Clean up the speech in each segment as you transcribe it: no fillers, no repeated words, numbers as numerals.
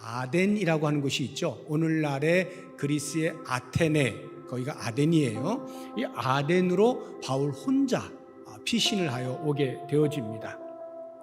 아덴이라고 하는 곳이 있죠. 오늘날의 그리스의 아테네, 거기가 아덴이에요. 이 아덴으로 바울 혼자 피신을 하여 오게 되어집니다.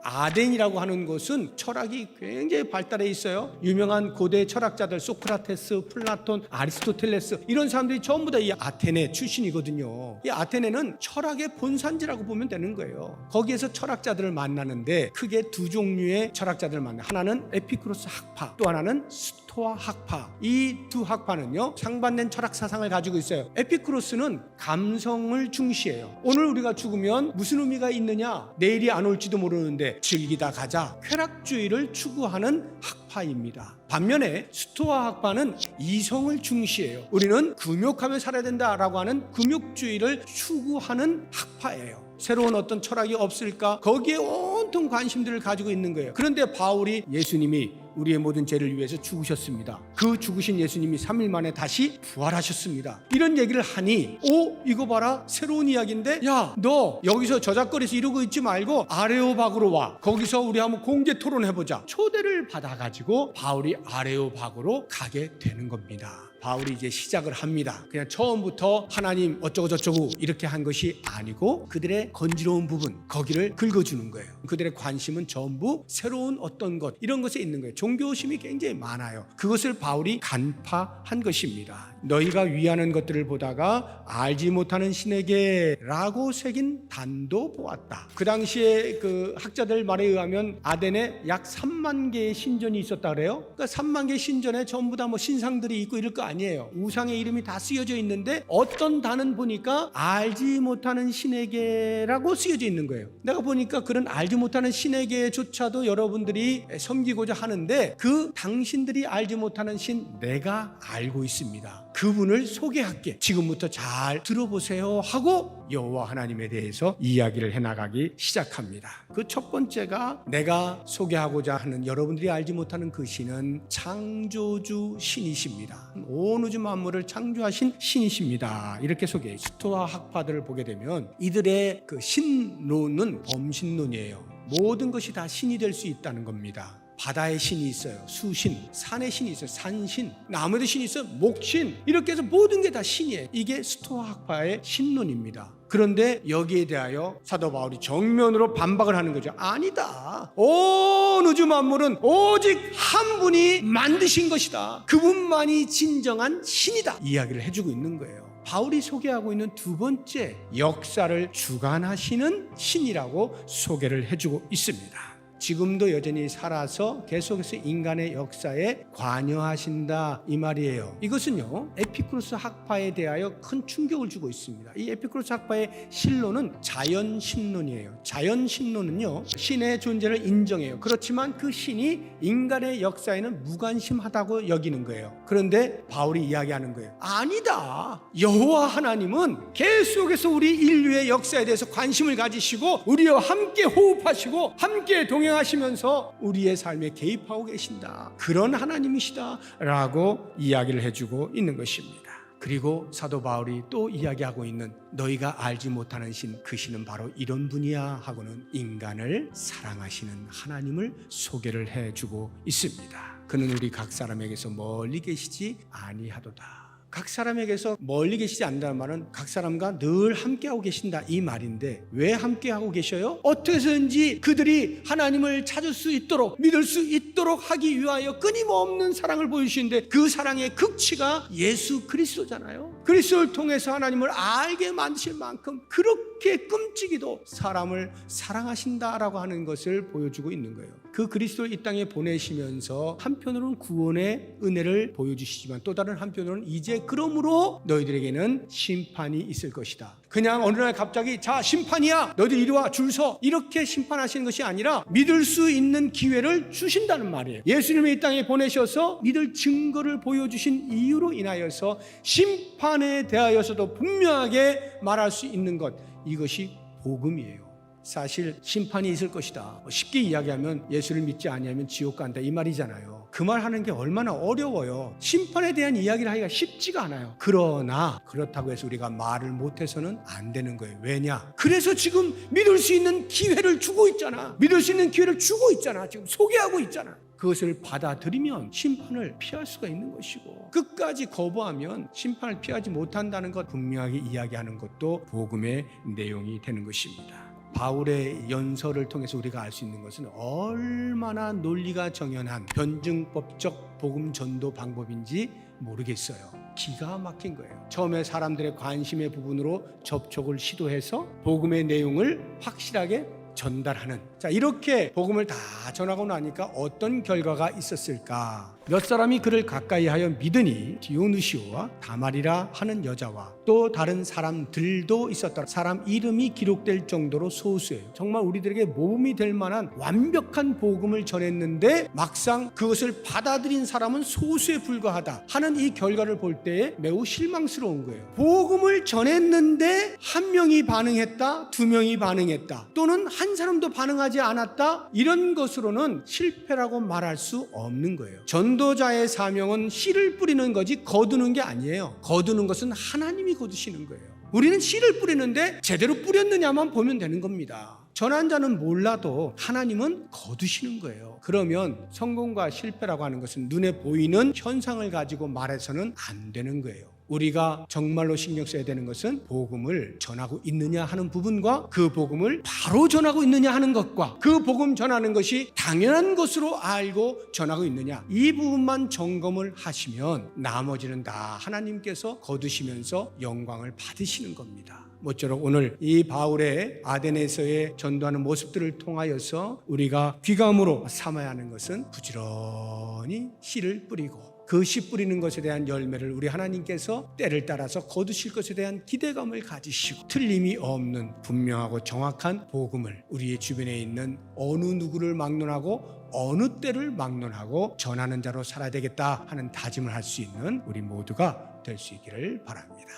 아덴이라고 하는 곳은 철학이 굉장히 발달해 있어요. 유명한 고대 철학자들 소크라테스, 플라톤, 아리스토텔레스 이런 사람들이 전부 다 이 아테네 출신이거든요. 이 아테네는 철학의 본산지라고 보면 되는 거예요. 거기에서 철학자들을 만나는데 크게 두 종류의 철학자들을 만나요. 하나는 에피쿠로스 학파, 또 하나는 스토아 학파. 이 두 학파는요 상반된 철학 사상을 가지고 있어요. 에피쿠로스는 감성을 중시해요. 오늘 우리가 죽으면 무슨 의미가 있느냐, 내일이 안 올지도 모르는데 즐기다 가자, 쾌락주의를 추구하는 학파입니다. 반면에 스토아 학파는 이성을 중시해요. 우리는 금욕하며 살아야 된다라고 하는 금욕주의를 추구하는 학파예요. 새로운 어떤 철학이 없을까, 거기에 온통 관심들을 가지고 있는 거예요. 그런데 바울이 예수님이 우리의 모든 죄를 위해서 죽으셨습니다. 그 죽으신 예수님이 3일 만에 다시 부활하셨습니다. 이런 얘기를 하니 이거 봐라, 새로운 이야기인데, 야, 너 여기서 저작거리에서 이러고 있지 말고 아레오박으로 와. 거기서 우리 한번 공개 토론해보자. 초대를 받아가지고 바울이 아레오박으로 가게 되는 겁니다. 바울이 이제 시작을 합니다. 그냥 처음부터 하나님 어쩌고 저쩌고 이렇게 한 것이 아니고 그들의 건지러운 부분, 거기를 긁어주는 거예요. 그들의 관심은 전부 새로운 어떤 것, 이런 것에 있는 거예요. 종교심이 굉장히 많아요. 그것을 바울이 간파한 것입니다. 너희가 위하는 것들을 보다가 알지 못하는 신에게 라고 새긴 단도 보았다. 그 당시에 그 학자들 말에 의하면 아덴에 약 3만 개의 신전이 있었다 그래요. 그러니까 3만 개의 신전에 전부 다 뭐 신상들이 있고 이럴 거 아니에요. 우상의 이름이 다 쓰여져 있는데 어떤 단은 보니까 알지 못하는 신에게라고 쓰여져 있는 거예요. 내가 보니까 그런 알지 못하는 신에게조차도 여러분들이 섬기고자 하는데 그 당신들이 알지 못하는 신 내가 알고 있습니다. 그분을 소개할게. 지금부터 잘 들어보세요 하고 여호와 하나님에 대해서 이야기를 해나가기 시작합니다. 그 첫 번째가 내가 소개하고자 하는, 여러분들이 알지 못하는 그 신은 창조주 신이십니다. 온 우주 만물을 창조하신 신이십니다. 이렇게 소개해요. 스토아 학파들을 보게 되면 이들의 그 신론은 범신론이에요. 모든 것이 다 신이 될 수 있다는 겁니다. 바다의 신이 있어요. 수신. 산의 신이 있어요. 산신. 나무의 신이 있어요. 목신. 이렇게 해서 모든 게 다 신이에요. 이게 스토아 학파의 신론입니다. 그런데 여기에 대하여 사도 바울이 정면으로 반박을 하는 거죠. 아니다. 온 우주 만물은 오직 한 분이 만드신 것이다. 그분만이 진정한 신이다. 이야기를 해주고 있는 거예요. 바울이 소개하고 있는 두 번째, 역사를 주관하시는 신이라고 소개를 해주고 있습니다. 지금도 여전히 살아서 계속해서 인간의 역사에 관여하신다, 이 말이에요. 이것은요 에피쿠로스 학파에 대하여 큰 충격을 주고 있습니다. 이 에피쿠로스 학파의 신론은 자연신론이에요. 자연신론은요 신의 존재를 인정해요. 그렇지만 그 신이 인간의 역사에는 무관심하다고 여기는 거예요. 그런데 바울이 이야기하는 거예요. 아니다. 여호와 하나님은 계속해서 우리 인류의 역사에 대해서 관심을 가지시고 우리와 함께 호흡하시고 함께 동행하시면서 우리의 삶에 개입하고 계신다. 그런 하나님이시다 라고 이야기를 해주고 있는 것입니다. 그리고 사도 바울이 또 이야기하고 있는 너희가 알지 못하는 신, 그 신은 바로 이런 분이야 하고는 인간을 사랑하시는 하나님을 소개를 해주고 있습니다. 그는 우리 각 사람에게서 멀리 계시지 아니하도다. 각 사람에게서 멀리 계시지 않는다는 말은 각 사람과 늘 함께하고 계신다, 이 말인데 왜 함께하고 계셔요? 어떻게 해서든지 그들이 하나님을 찾을 수 있도록, 믿을 수 있도록 하기 위하여 끊임없는 사랑을 보여주시는데 그 사랑의 극치가 예수 그리스도잖아요. 그리스도를 통해서 하나님을 알게 만드실 만큼 그렇게 끔찍이도 사람을 사랑하신다라고 하는 것을 보여주고 있는 거예요. 그 그리스도를 이 땅에 보내시면서 한편으로는 구원의 은혜를 보여주시지만 또 다른 한편으로는 이제 그러므로 너희들에게는 심판이 있을 것이다. 그냥 어느 날 갑자기 자 심판이야, 너희들 이리 와 줄 서, 이렇게 심판하시는 것이 아니라 믿을 수 있는 기회를 주신다는 말이에요. 예수님을 이 땅에 보내셔서 믿을 증거를 보여주신 이유로 인하여서 심판에 대하여서도 분명하게 말할 수 있는 것, 이것이 복음이에요. 사실 심판이 있을 것이다. 쉽게 이야기하면 예수를 믿지 아니하면 지옥 간다 이 말이잖아요. 그 말 하는 게 얼마나 어려워요. 심판에 대한 이야기를 하기가 쉽지가 않아요. 그러나 그렇다고 해서 우리가 말을 못해서는 안 되는 거예요. 왜냐? 그래서 지금 믿을 수 있는 기회를 주고 있잖아. 믿을 수 있는 기회를 주고 있잖아. 지금 소개하고 있잖아. 그것을 받아들이면 심판을 피할 수가 있는 것이고, 끝까지 거부하면 심판을 피하지 못한다는 것 분명하게 이야기하는 것도 복음의 내용이 되는 것입니다. 바울의 연설을 통해서 우리가 알 수 있는 것은 얼마나 논리가 정연한 변증법적 복음 전도 방법인지 모르겠어요. 기가 막힌 거예요. 처음에 사람들의 관심의 부분으로 접촉을 시도해서 복음의 내용을 확실하게 전달하는, 자, 이렇게 복음을 다 전하고 나니까 어떤 결과가 있었을까? 몇 사람이 그를 가까이 하여 믿으니 디오누시오와 다말이라 하는 여자와 또 다른 사람들도 있었더라. 사람 이름이 기록될 정도로 소수예요. 정말 우리들에게 모범이 될 만한 완벽한 복음을 전했는데 막상 그것을 받아들인 사람은 소수에 불과하다 하는 이 결과를 볼 때에 매우 실망스러운 거예요. 복음을 전했는데 한 명이 반응했다, 두 명이 반응했다, 또는 한 사람도 반응하지 않았다, 이런 것으로는 실패라고 말할 수 없는 거예요. 전도자의 사명은 씨를 뿌리는 거지 거두는 게 아니에요. 거두는 것은 하나님이 거두시는 거예요. 우리는 씨를 뿌리는데 제대로 뿌렸느냐만 보면 되는 겁니다. 전한 자는 몰라도 하나님은 거두시는 거예요. 그러면 성공과 실패라고 하는 것은 눈에 보이는 현상을 가지고 말해서는 안 되는 거예요. 우리가 정말로 신경 써야 되는 것은 복음을 전하고 있느냐 하는 부분과 그 복음을 바로 전하고 있느냐 하는 것과 그 복음 전하는 것이 당연한 것으로 알고 전하고 있느냐, 이 부분만 점검을 하시면 나머지는 다 하나님께서 거두시면서 영광을 받으시는 겁니다. 모쪼록 오늘 이 바울의 아데네에서의 전도하는 모습들을 통하여서 우리가 귀감으로 삼아야 하는 것은 부지런히 씨를 뿌리고 그 씨 뿌리는 것에 대한 열매를 우리 하나님께서 때를 따라서 거두실 것에 대한 기대감을 가지시고 틀림이 없는 분명하고 정확한 복음을 우리의 주변에 있는 어느 누구를 막론하고 어느 때를 막론하고 전하는 자로 살아야 되겠다 하는 다짐을 할 수 있는 우리 모두가 될 수 있기를 바랍니다.